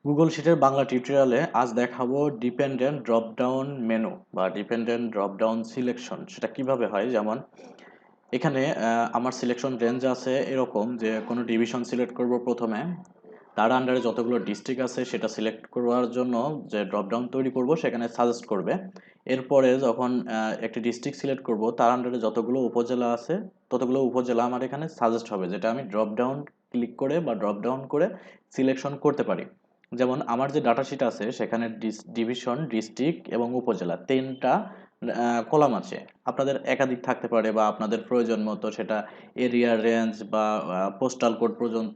Google শিটের বাংলা টিউটোরিয়ালে আজ দেখাবো ডিপেন্ডেন্ট ড্রপডাউন মেনু বা ডিপেন্ডেন্ট ড্রপডাউন সিলেকশন সেটা কিভাবে হয়। যেমন এখানে আমার সিলেকশন রেঞ্জ আছে এরকম যে কোনো ডিভিশন সিলেক্ট করব প্রথমে, তার আন্ডারে যতগুলো ডিস্ট্রিক্ট আছে সেটা সিলেক্ট করার জন্য যে ড্রপডাউন তৈরি করব সেখানে সাজেস্ট করবে। এরপরে যখন একটি ডিস্ট্রিক্ট সিলেক্ট করব তার আন্ডারে যতগুলো উপজেলা আছে ততগুলো উপজেলা আমার এখানে সাজেস্ট হবে, যেটা আমি ড্রপডাউন ক্লিক করে বা ড্রপডাউন করে সিলেকশন করতে পারি। যেমন আমার যে ডাটা শিট আছে সেখানে ডিভিশন, ডিস্ট্রিক্ট এবং উপজেলা তিনটা কলাম আছে। আপনাদের একাধিক থাকতে পারে বা আপনাদের প্রয়োজন মতো সেটা এরিয়া, রেঞ্জ বা পোস্টাল কোড পর্যন্ত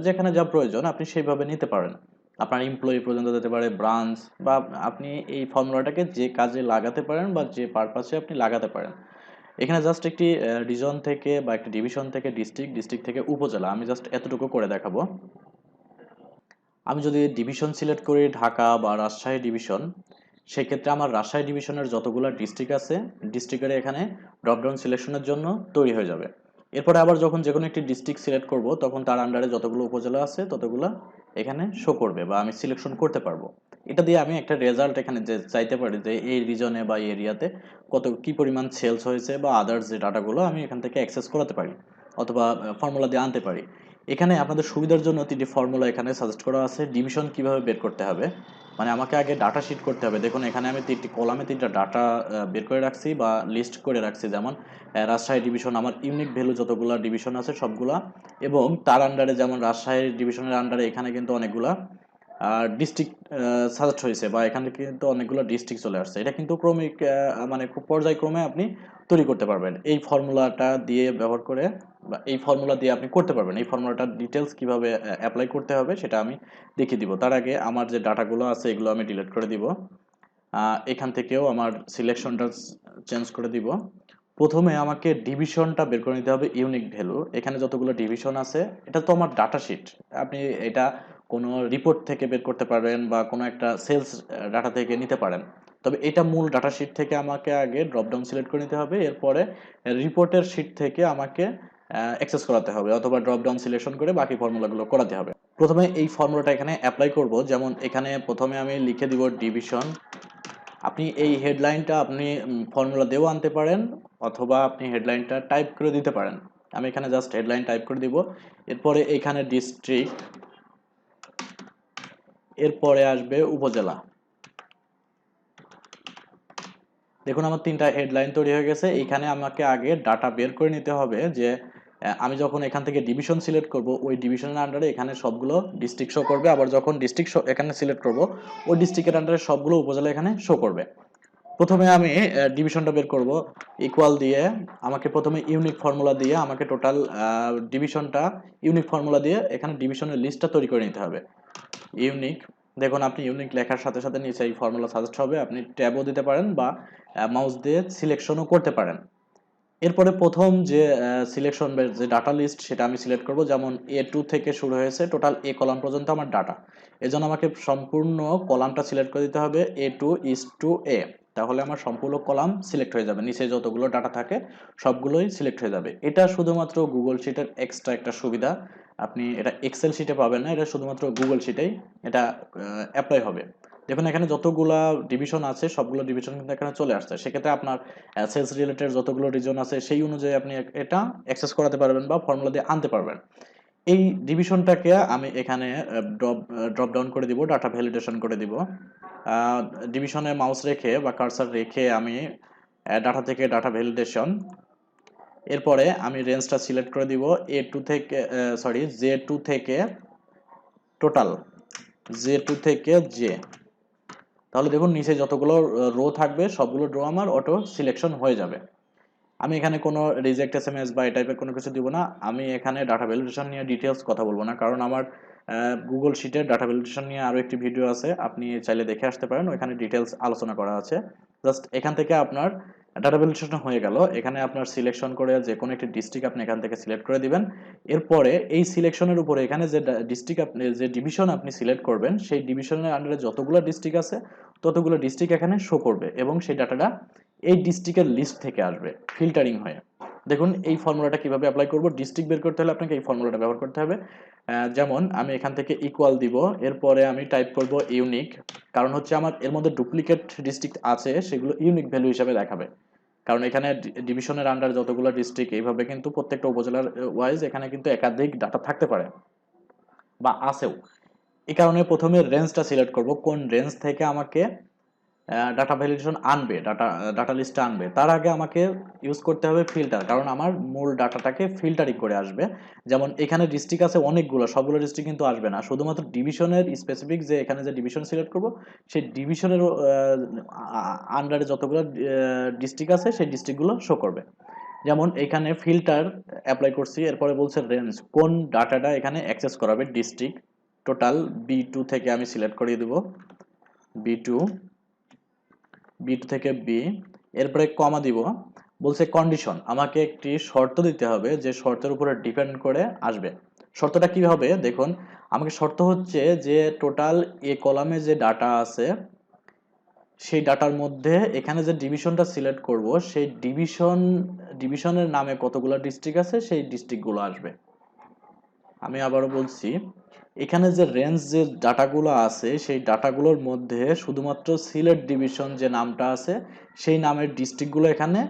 যেখানে যা প্রয়োজন আপনি সেইভাবে নিতে পারেন। আপনার এমপ্লয়ি পর্যন্ত দিতে পারে, ব্রাঞ্চ, বা আপনি এই ফর্মুলাটাকে যে কাজে লাগাতে পারেন বা যে পারপাসে আপনি লাগাতে পারেন। এখানে জাস্ট একটি রিজন থেকে বা একটি ডিভিশন থেকে ডিস্ট্রিক্ট, ডিস্ট্রিক্ট থেকে উপজেলা, আমি জাস্ট এতটুকু করে দেখাবো। আমি যদি ডিভিশন সিলেক্ট করি ঢাকা বা রাজশাহী ডিভিশন, সেক্ষেত্রে আমার রাজশাহী ডিভিশনের যতগুলো ডিস্ট্রিক্ট আছে ডিস্ট্রিক্টের এখানে ড্রপডাউন সিলেকশনের জন্য তৈরি হয়ে যাবে। এরপরে আবার যখন যে কোনো একটি ডিস্ট্রিক্ট সিলেক্ট করব তখন তার আন্ডারে যতগুলো উপজেলা আছে ততগুলো এখানে শো করবে বা আমি সিলেকশন করতে পারবো। এটা দিয়ে আমি একটা রেজাল্ট এখানে যে চাইতে পারি যে এই রিজনে বা এরিয়াতে কত কি পরিমাণ সেলস হয়েছে বা আদার্স যে ডাটাগুলো আমি এখান থেকে অ্যাক্সেস করাতে পারি অথবা ফর্মুলা দিয়ে আনতে পারি। এখানে আপনাদের সুবিধার জন্য 3টি ফর্মুলা এখানে সাজেস্ট করা আছে। ডিভিশন কিভাবে বের করতে হবে, মানে আমাকে আগে ডাটা শিট করতে হবে। দেখুন এখানে আমি 3টি কলামে 3টা ডাটা বের করে রাখছি বা লিস্ট করে রাখছি। যেমন রাজশাহী ডিভিশন, আমার ইউনিক ভ্যালু যতগুলো ডিভিশন আছে সবগুলা, এবং তার আন্ডারে যেমন রাজশাহী ডিভিশনের আন্ডারে এখানে কিন্তু অনেকগুলা ডিস্ট্রিক্ট সাজেস্ট হয়েছে বা এখানে কিন্তু অনেকগুলো ডিস্ট্রিক্ট চলে আসছে। এটা কিন্তু ক্রমিক মানে খুব পর্যায়ক্রমে আপনি তৈরি করতে পারবেন এই ফর্মুলাটা দিয়ে ব্যবহার করে, বা এই ফর্মুলা দিয়ে আপনি করতে পারবেন। এই ফর্মুলাটার ডিটেলস কিভাবে অ্যাপ্লাই করতে হবে সেটা আমি দেখিয়ে দিব। তার আগে আমার যে ডাটাগুলো আছে এগুলো আমি ডিলিট করে দিব। এখান থেকেও আমার সিলেকশনটা চেঞ্জ করে দিব। প্রথমে আমাকে ডিভিশনটা বের করে নিতে হবে, ইউনিক ভ্যালু। এখানে যতগুলো ডিভিশন আছে এটা তো আমার ডাটা শিট, আপনি এটা কোনো রিপোর্ট থেকে বের করতে পারেন বা কোনো একটা সেলস ডাটা থেকে নিতে পারেন। তবে এটা মূল ডাটা শিট থেকে আমাকে আগে ড্রপডাউন সিলেক্ট করে নিতে হবে, এরপরে রিপোর্টের শিট থেকে আমাকে অ্যাক্সেস করাতে হবে অথবা ড্রপডাউন সিলেকশন করে বাকি ফর্মুলাগুলো করাতে হবে। প্রথমে এই ফর্মুলাটা এখানে অ্যাপ্লাই করব। যেমন এখানে প্রথমে আমি লিখে দিব ডিভিশন। আপনি এই হেডলাইনটা আপনি ফর্মুলা দিয়েও আনতে পারেন অথবা আপনি হেডলাইনটা টাইপ করে দিতে পারেন। আমি এখানে জাস্ট হেডলাইন টাইপ করে দিব। এরপরে এখানে ডিস্ট্রিক্ট, এরপরে আসবে উপজেলা। দেখুন আমার 3টা হেডলাইন তৈরি হয়ে গেছে। এখানে আমাকে আগে ডাটা বের করে নিতে হবে যে আমি যখন এখান থেকে ডিভিশন সিলেক্ট করব ওই ডিভিশনের আন্ডারে এখানে সবগুলো ডিস্ট্রিক্ট শো করবে, আবার যখন ডিস্ট্রিক্ট এখানে সিলেক্ট করব ওই ডিস্ট্রিক্টের আন্ডারে সবগুলো উপজেলা এখানে শো করবে। প্রথমে আমি ডিভিশনটা বের করব। ইকুয়াল দিয়ে আমাকে প্রথমে ইউনিক ফর্মুলা দিয়ে আমাকে টোটাল ডিভিশনটা ইউনিক ফর্মুলা দিয়ে এখানে ডিভিশনের লিস্টটা তৈরি করে নিতে হবে। ইউনিক, দেখুন আপনি ইউনিক লেখার সাথে সাথে নিচে এই ফর্মুলা সাজেস্ট হবে, আপনি ট্যাবও দিতে পারেন বা মাউস দিয়ে সিলেকশনও করতে পারেন। এরপরে প্রথম যে সিলেকশন যে ডাটা লিস্ট সেটা আমি সিলেক্ট করব। যেমন A2 থেকে শুরু হয়েছে টোটাল A কলাম পর্যন্ত আমার ডাটা, এজন্য আমাকে সম্পূর্ণ কলামটা সিলেক্ট করে দিতে হবে A2 is to A, তাহলে আমার সম্পূর্ণ কলাম সিলেক্ট হয়ে যাবে। নিচে যতগুলো ডাটা থাকে সবগুলোই সিলেক্ট হয়ে যাবে। এটা শুধুমাত্র গুগল শিটের এক্সট্রা একটা সুবিধা, আপনি এটা এক্সেল শিটে পাবেন না, এটা শুধুমাত্র গুগল শিটেই এটা অ্যাপ্লাই হবে। দেখুন এখানে যতগুলা ডিভিশন আছে সবগুলো ডিভিশন কিন্তু এখানে চলে আসছে। সেক্ষেত্রে আপনার সেলস রিলেটেড যতগুলো রিজন আছে সেই অনুযায়ী আপনি এটা অ্যাক্সেস করাতে পারবেন বা ফর্মুলা দিয়ে আনতে পারবেন। এই ডিভিশনটাকে আমি এখানে ড্রপ ডাউন করে দিব, ডাটা ভ্যালিডেশন করে দিব। ডিভিশনে মাউস রেখে বা কার্সার রেখে আমি ডাটা থেকে ডাটা ভ্যালিডেশন, এরপরে আমি রেঞ্জটা সিলেক্ট করে দিব A2 থেকে J2 থেকে টোটাল J2 থেকে জে। তাহলে দেখুন নিচে যতগুলো রো থাকবে সবগুলো রো আমার অটো সিলেকশন হয়ে যাবে। আমি এখানে কোনো রিজেক্ট এসএমএস বা এই টাইপের কোনো কিছু দিব না। আমি এখানে ডাটা ভ্যালিডেশন নিয়ে ডিটেলস কথা বলবো না, কারণ আমার গুগল শিটের ডাটা ভ্যালিডেশন নিয়ে আরও একটি ভিডিও আছে, আপনি চাইলে দেখে আসতে পারেন, ওইখানে ডিটেলস আলোচনা করা আছে। জাস্ট এখান থেকে আপনার ডাটা ভ্যালিডেশন হয়ে গেল। এখানে আপনার সিলেকশন করে যে কোনো একটি ডিস্ট্রিক্ট আপনি এখান থেকে সিলেক্ট করে দিবেন। এরপরে এই সিলেকশনের উপরে এখানে যে ডিস্ট্রিক্ট আপনি যে ডিভিশন আপনি সিলেক্ট করবেন সেই ডিভিশনের আন্ডারে যতগুলো ডিস্ট্রিক্ট আছে ততগুলো ডিস্ট্রিক্ট এখানে শো করবে এবং সেই ডাটাটা এই ডিস্ট্রিক্টের লিস্ট থেকে আসবে ফিল্টারিং হয়ে। দেখুন এই ফর্মুলাটা কিভাবে অ্যাপ্লাই করব, ডিস্ট্রিক্ট বের করতে হলে আপনাকে এই ফর্মুলাটা ব্যবহার করতে হবে। যেমন আমি এখান থেকে ইকুয়াল দিব, এরপরে আমি টাইপ করব ইউনিক, কারণ হচ্ছে আমার এর মধ্যে ডুপ্লিকেট ডিস্ট্রিক্ট আছে সেগুলো ইউনিক ভ্যালু হিসাবে দেখাবে। কারণ এখানে ডিভিশনের আন্ডার যতগুলো ডিস্ট্রিক্ট এইভাবে কিন্তু প্রত্যেকটা উপজেলার ওয়াইজ এখানে কিন্তু একাধিক ডাটা থাকতে পারে বা আছেও। এই কারণে প্রথমে রেঞ্জটা সিলেক্ট করব, কোন রেঞ্জ থেকে আমাকে ডাটা ভ্যালিডেশন আনবে, ডাটা লিস্টে আনবে। তার আগে আমাকে ইউজ করতে হবে ফিল্টার, কারণ আমার মূল ডাটাটাকে ফিল্টারিং করে আসবে। যেমন এখানে ডিস্ট্রিক্ট আছে অনেকগুলো, সবগুলো ডিস্ট্রিক্ট কিন্তু আসবে না, শুধুমাত্র ডিভিশনের স্পেসিফিক যে এখানে যে ডিভিশন সিলেক্ট করব সেই ডিভিশনের আন্ডারে যতগুলো ডিস্ট্রিক্ট আছে সেই ডিস্ট্রিক্টগুলো শো করবে। যেমন এখানে ফিল্টার অ্যাপ্লাই করছি, এরপরে বলছে রেঞ্জ, কোন ডাটাটা এখানে অ্যাক্সেস করাবে ডিস্ট্রিক্ট। টোটাল B2 থেকে আমি সিলেক্ট করিয়ে দেব, B2 B2 থেকে বি, এরপরে কমা দিব। বলছে কন্ডিশন, আমাকে একটি শর্ত দিতে হবে যে শর্তের উপরে ডিপেন্ড করে আসবে। শর্তটা কি হবে দেখুন, আমাকে শর্ত হচ্ছে যে টোটাল এ কলামে যে ডাটা আছে সেই ডাটার মধ্যে এখানে যে ডিভিশনটা সিলেক্ট করব সেই ডিভিশনের নামে কতগুলো ডিস্ট্রিক্ট আছে সেই ডিস্ট্রিক্টগুলো আসবে। আমি আবারও বলছি, এখানে যে রেঞ্জ যে ডাটাগুলো আছে সেই ডাটাগুলোর মধ্যে শুধুমাত্র সিলেট ডিভিশন যে নামটা আছে সেই নামের ডিস্ট্রিক্টগুলো এখানে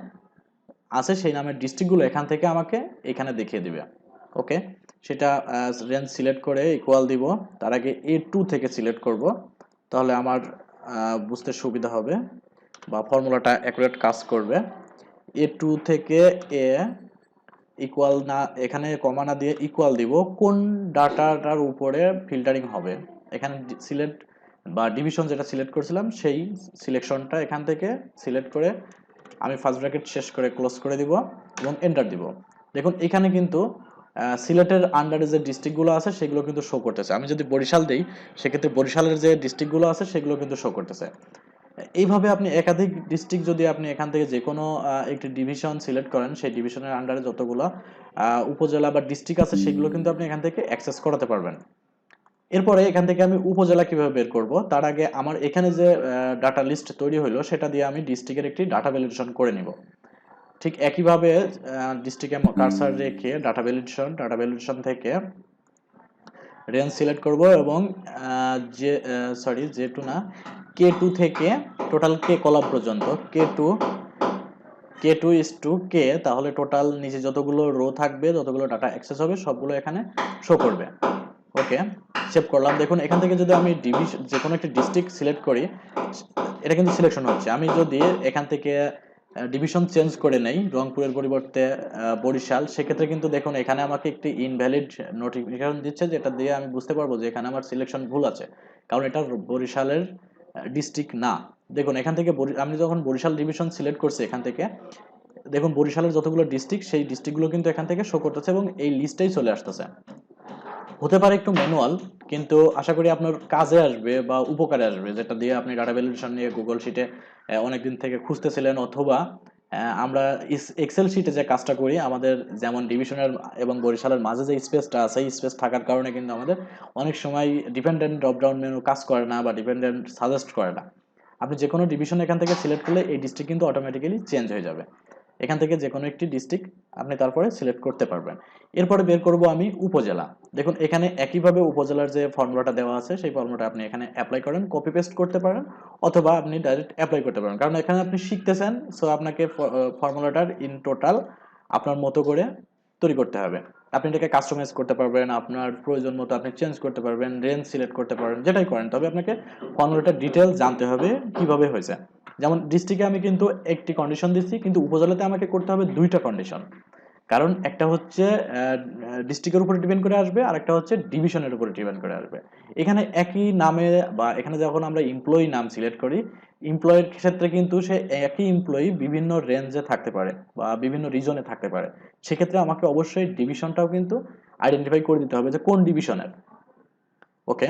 আছে, সেই নামের ডিস্ট্রিক্টগুলো এখান থেকে আমাকে এখানে দেখিয়ে দিবে। ওকে, সেটা রেঞ্জ সিলেক্ট করে ইকুয়াল দিব। তার আগে A2 থেকে সিলেক্ট করব, তাহলে আমার বুঝতে সুবিধা হবে বা ফর্মুলাটা অ্যাকুরেট কাজ করবে। A2 থেকে এ ইকুয়াল না, এখানে কমা না দিয়ে ইকুয়াল দিব কোন ডাটাটার উপরে ফিল্টারিং হবে। এখানে সিলেক্ট বা ডিভিশন যেটা সিলেক্ট করেছিলাম সেই সিলেকশনটা এখান থেকে সিলেক্ট করে আমি ফার্স্ট ব্র্যাকেট শেষ করে ক্লোজ করে দিব এবং এন্টার দিব। দেখুন এখানে কিন্তু সিলেটের আন্ডারে যে ডিস্ট্রিক্টগুলো আছে সেগুলো কিন্তু শো করতেছে। আমি যদি বরিশাল দিই সেক্ষেত্রে বরিশালের যে ডিস্ট্রিক্টগুলো আছে সেগুলো কিন্তু শো করতেছে। এইভাবে আপনি একাধিক ডিস্ট্রিক্ট যদি আপনি এখান থেকে যে কোনো একটি ডিভিশন সিলেক্ট করেন সেই ডিভিশনের আন্ডারে যতগুলো উপজেলা বা ডিস্ট্রিক্ট আছে সেগুলো কিন্তু আপনি এখান থেকে অ্যাক্সেস করাতে পারবেন। এরপরে এখান থেকে আমি উপজেলা কিভাবে বের করব, তার আগে আমার এখানে যে ডাটা লিস্ট তৈরি হলো সেটা দিয়ে আমি ডিস্ট্রিক্টের একটি ডাটা ভ্যালিডেশন করে নিব। ঠিক একইভাবে ডিস্ট্রিক্টে কার্সার রেখে ডাটা ভ্যালিডেশন থেকে রেঞ্জ সিলেক্ট করব এবং যে J2 না, K2 থেকে টোটাল কে কলাম পর্যন্ত K2 is to K, তাহলে টোটাল নিচে যতগুলো রো থাকবে যতগুলো ডাটা অ্যাক্সেস হবে সবগুলো এখানে শো করবে। ওকে, সেভ করলাম। দেখুন এখান থেকে যদি আমি ডিভিশন যে কোনো একটি ডিস্ট্রিক্ট সিলেক্ট করি এটা কিন্তু সিলেকশন হচ্ছে। আমি যদি এখান থেকে ডিভিশন চেঞ্জ করে নেই রংপুরের পরিবর্তে বরিশাল, সেক্ষেত্রে কিন্তু দেখুন এখানে আমাকে একটি ইনভ্যালিড নোটিফিকেশন দিচ্ছে, যেটা দিয়ে আমি বুঝতে পারবো যে এখানে আমার সিলেকশন ভুল আছে, কারণ এটা বরিশালের ডিস্ট্রিক্ট না। দেখুন এখান থেকে আমি যখন বরিশাল ডিভিশন সিলেক্ট করছি এখান থেকে দেখুন বরিশালের যতগুলো ডিস্ট্রিক্ট সেই ডিস্ট্রিক্টগুলো কিন্তু এখান থেকে শো করতেছে এবং এই লিস্টেই চলে আসতেছে। হতে পারে একটু ম্যানুয়াল, কিন্তু আশা করি আপনার কাজে আসবে বা উপকারে আসবে, যেটা দিয়ে আপনি ডাটা ভ্যালিডেশন নিয়ে গুগল শিটে অনেকদিন থেকে খুঁজতেছিলেন, অথবা আমরা এক্সেল শিটে যে কাজটা করি আমাদের যেমন ডিভিশনের এবং বরিশালের মাঝে যে স্পেসটা আছে এই স্পেস থাকার কারণে কিন্তু আমাদের অনেক সময় ডিপেন্ডেন্ট ড্রপডাউন মেনু কাজ করে না বা ডিপেন্ডেন্ট সাজেস্ট করে না। আপনি যে কোনো ডিভিশন এখান থেকে সিলেক্ট করলে এই ডিস্ট্রিক্ট কিন্তু অটোমেটিক্যালি চেঞ্জ হয়ে যাবে। এখান থেকে যে কোনো একটি ডিস্ট্রিক্ট আপনি তারপরে সিলেক্ট করতে পারবেন। এরপরে বের করব আমি উপজেলা। দেখুন এখানে একইভাবে উপজেলার যে ফর্মুলাটা দেওয়া আছে সেই ফর্মুলাটা আপনি এখানে অ্যাপ্লাই করেন, কপি পেস্ট করতে পারেন অথবা আপনি ডাইরেক্ট অ্যাপ্লাই করতে পারেন, কারণ এখানে আপনি শিখতেছেন, সো আপনাকে ফর্মুলাটার ইন টোটাল আপনার মতো করে তৈরি করতে হবে। আপনি এটাকে কাস্টমাইজ করতে পারবেন, আপনার প্রয়োজন মতো আপনি চেঞ্জ করতে পারবেন, রেঞ্জ সিলেক্ট করতে পারবেন, যেটাই করেন, তবে আপনাকে ফর্মুলাটার ডিটেল জানতে হবে কিভাবে হয়েছে। যেমন ডিস্ট্রিক্টে আমি কিন্তু একটি কন্ডিশন দিচ্ছি, কিন্তু উপজেলাতে আমাকে করতে হবে দুইটা কন্ডিশন, কারণ একটা হচ্ছে ডিস্ট্রিক্টের উপরে ডিপেন্ড করে আসবে আর একটা হচ্ছে ডিভিশনের উপরে ডিপেন্ড করে আসবে। এখানে একই নামে বা এখানে যখন আমরা এমপ্লয়ি নাম সিলেক্ট করি এমপ্লয়ের ক্ষেত্রে কিন্তু সে একই এমপ্লয়ি বিভিন্ন রেঞ্জে থাকতে পারে বা বিভিন্ন রিজনে থাকতে পারে, সেক্ষেত্রে আমাকে অবশ্যই ডিভিশনটাও কিন্তু আইডেন্টিফাই করে দিতে হবে যে কোন ডিভিশনের। ওকে,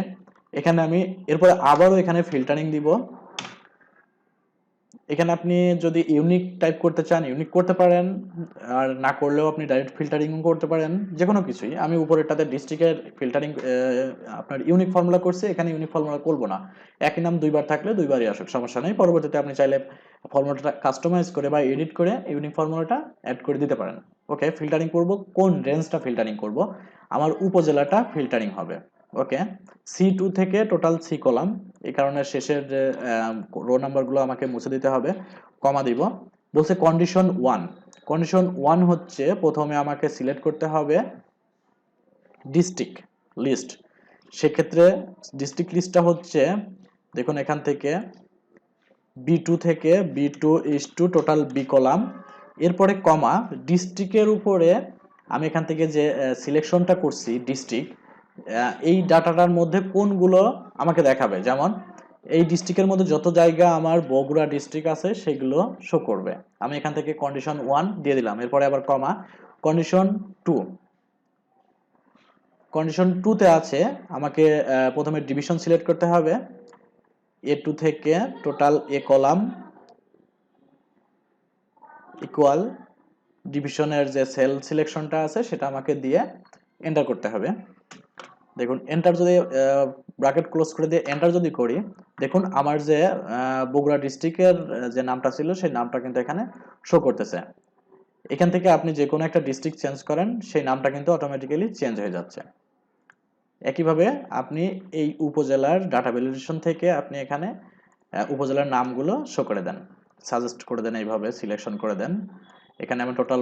এখানে আমি এরপরে আবারও এখানে ফিল্টারিং দিব। এখানে আপনি যদি ইউনিক টাইপ করতে চান ইউনিক করতে পারেন, আর না করলেও আপনি ডাইরেক্ট ফিল্টারিং করতে পারেন, যে কোনো কিছুই। আমি উপরেরটাতে ডিস্ট্রিক্টের ফিল্টারিং আপনার ইউনিক ফর্মুলা করছি, এখানে ইউনিক ফর্মুলা করব না, একই নাম দুইবার থাকলে দুইবারই আসুক, সমস্যা নেই। পরবর্তীতে আপনি চাইলে ফর্মুলাটা কাস্টমাইজ করে বা এডিট করে ইউনিক ফর্মুলাটা অ্যাড করে দিতে পারেন। ওকে, ফিল্টারিং করব, কোন রেঞ্জটা ফিল্টারিং করব। আমার উপজেলাটা ফিল্টারিং হবে। ওকে, C2 থেকে টোটাল সি কলাম, এই কারণে শেষের যে রো নাম্বারগুলো আমাকে মুছে দিতে হবে, কমা দিব। বলছে কন্ডিশন 1, কন্ডিশন 1 হচ্ছে প্রথমে আমাকে সিলেক্ট করতে হবে ডিস্ট্রিক্ট লিস্ট। সেক্ষেত্রে ডিস্ট্রিক্ট লিস্টটা হচ্ছে, দেখুন এখান থেকে B2 থেকে B2 is to total B column, এরপরে কমা ডিস্ট্রিক্টের উপরে আমি এখান থেকে যে সিলেকশনটা করছি ডিস্ট্রিক্ট, এই ডাটাটার মধ্যে কোনগুলো আমাকে দেখাবে, যেমন এই ডিস্ট্রিক্টের মধ্যে যত জায়গা আমার বগুড়া ডিস্ট্রিক্ট আছে সেগুলো শো করবে। আমি এখান থেকে কন্ডিশন 1 দিয়ে দিলাম, এরপরে আবার কমা কন্ডিশন 2, কন্ডিশন 2 তে আছে আমাকে প্রথমে ডিভিশন সিলেক্ট করতে হবে, A2 থেকে টোটাল এ কলাম ইকুয়াল ডিভিশনের যে সেল সিলেকশনটা আছে সেটা আমাকে দিয়ে এন্টার করতে হবে। দেখুন এন্টার যদি ব্র্যাকেট ক্লোজ করে দিয়ে এন্টার যদি করি, দেখুন আমার যে বগুড়া ডিস্ট্রিক্টের যে নামটা ছিল সেই নামটা কিন্তু এখানে শো করতেছে। এখান থেকে আপনি যে কোনো একটা ডিস্ট্রিক্ট চেঞ্জ করেন, সেই নামটা কিন্তু অটোমেটিক্যালি চেঞ্জ হয়ে যাচ্ছে। একইভাবে আপনি এই উপজেলার ডাটা ভ্যালিডেশন থেকে আপনি এখানে উপজেলার নামগুলো শো করে দেন, সাজেস্ট করে দেন, এইভাবে সিলেকশন করে দেন। এখানে আমি টোটাল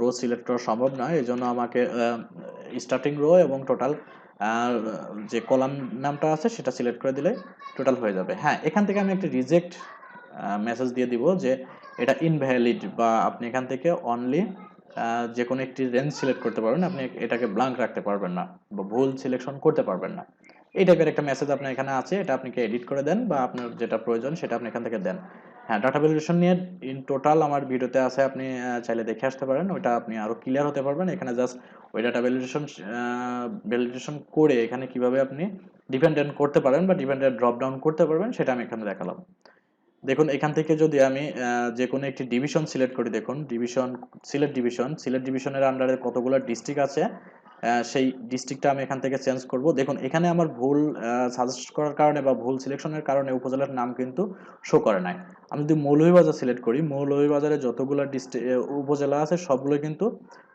রো সিলেক্ট করা সম্ভব নয়, এই জন্য আমাকে স্টার্টিং রো এবং টোটাল যে কলাম নামটা আছে সেটা সিলেক্ট করে দিলে টোটাল হয়ে যাবে। হ্যাঁ, এখান থেকে আমি একটা রিজেক্ট মেসেজ দিয়ে দিব যে এটা ইনভ্যালিড, বা আপনি এখান থেকে অনলি যে কোনো একটি রেঞ্জ সিলেক্ট করতে পারবেন, আপনি এটাকে ব্ল্যাঙ্ক রাখতে পারবেন না বা ভুল সিলেকশন করতে পারবেন না। এই টাইপের একটা মেসেজ আপনার এখানে আছে, এটা আপনি এডিট করে দেন বা আপনার যেটা প্রয়োজন সেটা আপনি এখান থেকে দেন। হ্যাঁ, ডাটা ভ্যালিডেশন নিয়ে ইন টোটাল আমার ভিডিওতে আছে, আপনি চাইলে দেখে আসতে পারেন, ওইটা আপনি আরো ক্লিয়ার হতে পারবেন। এখানে জাস্ট ওই ডাটা ভ্যালিডেশন করে এখানে কিভাবে আপনি ডিপেন্ডেন্ট করতে পারেন বা ডিপেন্ডেন্ট ড্রপ ডাউন করতে পারবেন সেটা আমি এখানে দেখালাম। দেখুন এখান থেকে যদি আমি যে কোনো একটি ডিভিশন সিলেক্ট করি, দেখুন সিলেক্ট ডিভিশনের আন্ডারে কতগুলো ডিস্ট্রিক্ট আছে, সেই ডিস্ট্রিক্টটা আমি এখান থেকে চেঞ্জ করব। দেখুন এখানে আমার ভুল সাজেস্ট করার কারণে বা ভুল সিলেকশনের কারণে উপজেলার নাম কিন্তু শো করে নাই। আমি যদি মৌলভীবাজার সিলেক্ট করি, মৌলভীবাজারে যতগুলো উপজেলা আছে সবগুলো কিন্তু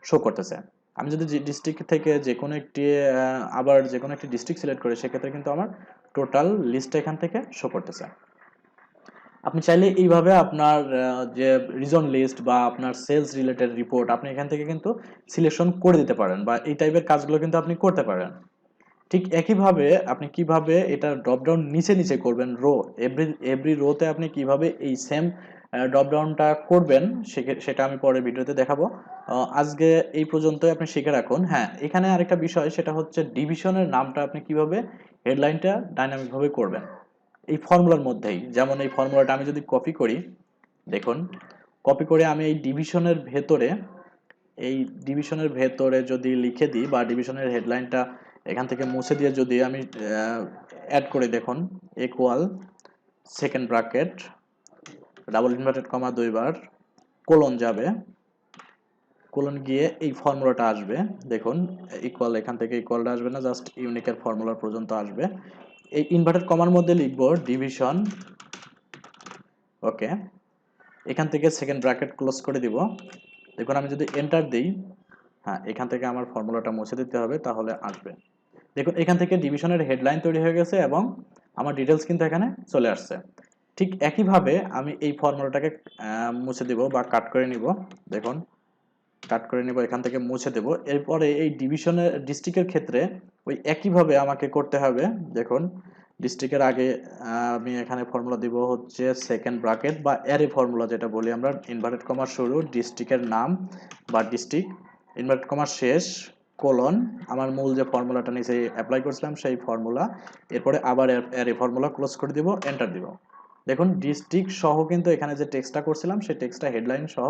শো করতেছে। আমি যদি ডিস্ট্রিক্ট থেকে যে কোনো একটি আবার যে কোনো একটি ডিস্ট্রিক্ট সিলেক্ট করি, সেক্ষেত্রে কিন্তু আমার টোটাল লিস্টটা এখান থেকে শো করতেছে। আপনি চাইলে এইভাবে আপনার যে রিজন লিস্ট বা আপনার সেলস রিলেটেড রিপোর্ট আপনি এখান থেকে কিন্তু সিলেকশন করে দিতে পারেন, বা এই টাইপের কাজগুলো কিন্তু আপনি করতে পারেন। ঠিক একইভাবে আপনি কিভাবে এটা ড্রপডাউন নিচে নিচে করবেন, রো এভরি রোতে আপনি কিভাবে এই সেম ড্রপডাউনটা করবেন সেটা আমি পরের ভিডিওতে দেখাবো। আজকে এই পর্যন্তই আপনি শিখে রাখুন। হ্যাঁ, এখানে আরেকটা বিষয়, সেটা হচ্ছে ডিভিশনের নামটা আপনি কিভাবে হেডলাইনটা ডাইনামিকভাবে করবেন এই ফর্মুলার মধ্যেই। যেমন এই ফর্মুলাটা আমি যদি কপি করি, দেখুন কপি করে আমি এই ডিভিশনের ভেতরে যদি লিখে দিই বা ডিভিশনের হেডলাইনটা এখান থেকে মুছে দিয়ে যদি আমি অ্যাড করি, দেখুন equal second bracket double inverted comma দুইবার কোলন যাবে, কোলন গিয়ে এই ফর্মুলাটা আসবে। দেখুন ইকুয়াল, এখান থেকে ইকুয়ালটা আসবে না, জাস্ট ইউনিকের ফর্মুলা পর্যন্ত আসবে। এই ইনভার্টেড কমার মধ্যে লিখব ডিভিশন। ওকে, এখান থেকে সেকেন্ড ব্র্যাকেট ক্লোজ করে দিব। দেখুন আমি যদি এন্টার দিই, হ্যাঁ এখান থেকে আমার ফর্মুলাটা মুছে দিতে হবে, তাহলে আসবে। দেখুন এখান থেকে ডিভিশনের হেডলাইন তৈরি হয়ে গেছে এবং আমার ডিটেলস কিন্তু এখানে চলে আসছে। ঠিক একইভাবে আমি এই ফর্মুলাটাকে মুছে দিব বা কাট করে নিব। দেখুন কাট করে নিব, এখান থেকে মুছে দেব। এরপরে এই ডিস্ট্রিক্টের ক্ষেত্রে ওই একইভাবে আমাকে করতে হবে। দেখুন ডিস্ট্রিক্টের আগে আমি এখানে ফর্মুলা দিব হচ্ছে সেকেন্ড ব্র্যাকেট বা অ্যারে ফর্মুলা, যেটা বলি আমরা, ইনভার্টেড কমার শুরু, ডিস্ট্রিক্টের নাম বা ডিস্ট্রিক্ট, ইনভার্টেড কমার শেষ, কোলন, আমার মূল যে ফর্মুলাটা নিচে অ্যাপ্লাই করছিলাম সেই ফর্মুলা, এরপরে আবার অ্যারে ফর্মুলা ক্লোজ করে দিব, এন্টার দিব। দেখুন ডিস্ট্রিক্ট সহ কিন্তু এখানে যে টেক্সটটা করছিলাম সেই টেক্সটটা হেডলাইন সহ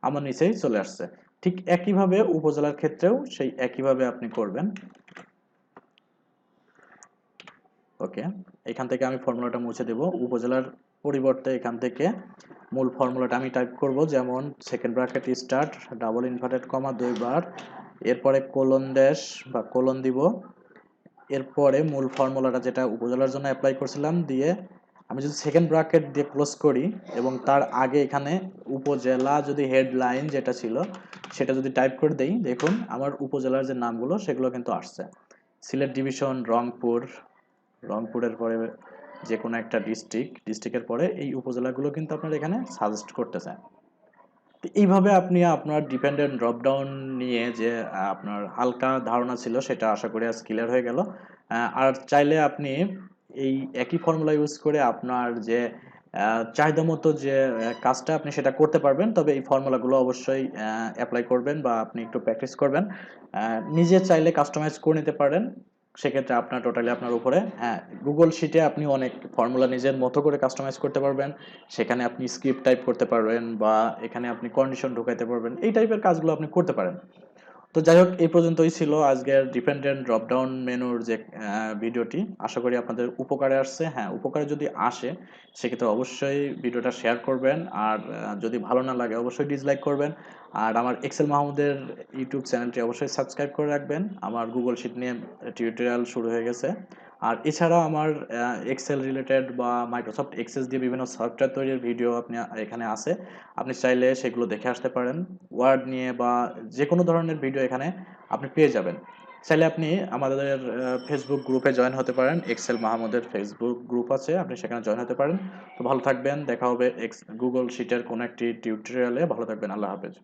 আমার নিচেই চলে আসছে। ঠিক একইভাবে উপজেলার ক্ষেত্রেও সেই একইভাবে আপনি করবেন। ওকে, এখান থেকে আমি ফর্মুলাটা মুছে দেব। উপজেলার পরিবর্তে এখান থেকে মূল ফর্মুলাটা আমি টাইপ করব, যেমন second bracket start double inverted comma দুইবার, এরপরে কোলন ড্যাশ বা কোলন দিব, এরপরে মূল ফর্মুলাটা যেটা উপজেলার জন্য অ্যাপ্লাই করছিলাম দিয়ে আমি যদি সেকেন্ড ব্র্যাকেট দিয়ে ক্লোজ করি এবং তার আগে এখানে উপজেলা যদি হেডলাইন যেটা ছিল সেটা যদি টাইপ করে দেই, দেখুন আমার উপজেলার যে নামগুলো সেগুলো কিন্তু আসছে। সিলেট ডিভিশন, রংপুর, রংপুরের পরে যে কোনো একটা ডিস্ট্রিক্টের পরে এই উপজেলাগুলো কিন্তু আপনার এখানে সাজেস্ট করতেছে। তো এইভাবে আপনি আপনার ডিপেন্ডেন্ট ড্রপডাউন নিয়ে যে আপনার হালকা ধারণা ছিল সেটা আশা করি আজ ক্লিয়ার হয়ে গেল। আর চাইলে আপনি এই একই ফর্মুলা ইউজ করে আপনার যে চাহিদা মতো যে কাজটা আপনি সেটা করতে পারবেন, তবে এই ফর্মুলাগুলো অবশ্যই অ্যাপ্লাই করবেন বা আপনি একটু প্র্যাকটিস করবেন। নিজে চাইলে কাস্টমাইজ করে নিতে পারেন, সেক্ষেত্রে আপনার টোটালি আপনার উপরে। হ্যাঁ, গুগল শিটে আপনি অনেক ফর্মুলা নিজের মতো করে কাস্টমাইজ করতে পারবেন, সেখানে আপনি স্ক্রিপ্ট টাইপ করতে পারবেন বা এখানে আপনি কন্ডিশন ঢুকাইতে পারবেন, এই টাইপের কাজগুলো আপনি করতে পারেন। তো যাই হোক, এই পর্যন্তই ছিল আজকের ডিপেন্ডেন্ট ড্রপডাউন মেনুর যে ভিডিওটি। আশা করি আপনাদের উপকারে আসছে। হ্যাঁ, উপকারে যদি আসে সেক্ষেত্রে অবশ্যই ভিডিওটা শেয়ার করবেন, আর যদি ভালো না লাগে অবশ্যই ডিসলাইক করবেন। আর আমার এক্সেল মাহমুদের ইউটিউব চ্যানেলটি অবশ্যই সাবস্ক্রাইব করে রাখবেন। আমার গুগল শিট নিয়ে টিউটোরিয়াল শুরু হয়ে গেছে। আর এছাড়াও আমার এক্সেল রিলেটেড বা মাইক্রোসফট এক্সেস দিয়ে বিভিন্ন সফটওয়্যার তৈরির ভিডিও আপনি এখানে আছে, আপনি চাইলে সেগুলো দেখে আসতে পারেন। ওয়ার্ড নিয়ে বা যে কোনো ধরনের ভিডিও এখানে আপনি পেয়ে যাবেন। চাইলে আপনি আমাদের ফেসবুক গ্রুপে জয়েন হতে পারেন, এক্সেল মাহমুদের ফেসবুক গ্রুপ আছে, আপনি সেখানে জয়েন হতে পারেন। তো ভালো থাকবেন, দেখা হবে গুগল শিটের কোনো একটি টিউটোরিয়ালে। ভালো থাকবেন, আল্লাহ হাফেজ।